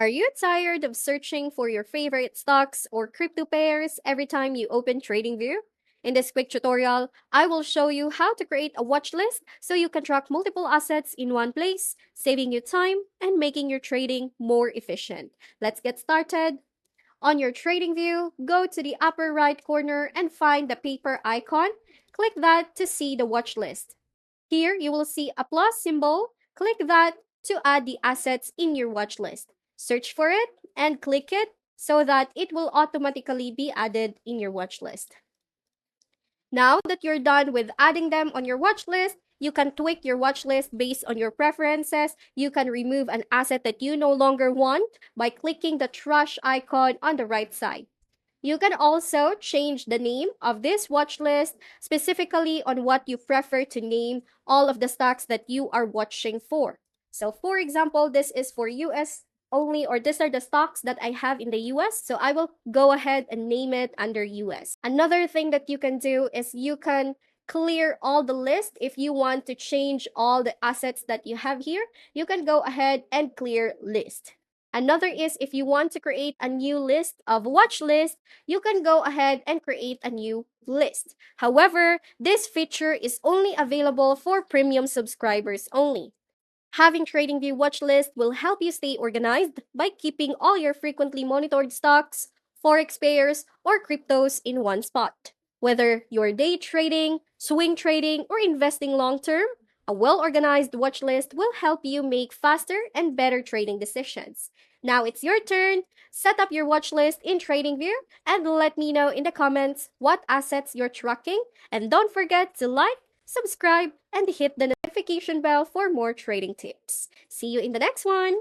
Are you tired of searching for your favorite stocks or crypto pairs every time you open TradingView? In this quick tutorial, I will show you how to create a watch list so you can track multiple assets in one place, saving you time and making your trading more efficient. Let's get started. On your TradingView, go to the upper right corner and find the paper icon. Click that to see the watch list. Here, you will see a plus symbol. Click that to add the assets in your watch list. Search for it and click it so that it will automatically be added in your watch list. Now that you're done with adding them on your watch list, you can tweak your watch list based on your preferences. You can remove an asset that you no longer want by clicking the trash icon on the right side. You can also change the name of this watch list specifically on what you prefer to name all of the stocks that you are watching for. So for example, this is for US only, or these are the stocks that I have in the US. So I will go ahead and name it under US. Another thing that you can do is you can clear all the list. If you want to change all the assets that you have here, you can go ahead and clear list. Another is if you want to create a new list of watch list, you can go ahead and create a new list. However, this feature is only available for premium subscribers only. Having TradingView watch list will help you stay organized by keeping all your frequently monitored stocks, forex pairs, or cryptos in one spot. Whether you're day trading, swing trading, or investing long term, a well-organized watch list will help you make faster and better trading decisions. Now it's your turn. Set up your watch list in TradingView and let me know in the comments what assets you're tracking. And don't forget to like, subscribe, and hit the notification bell for more trading tips. See you in the next one.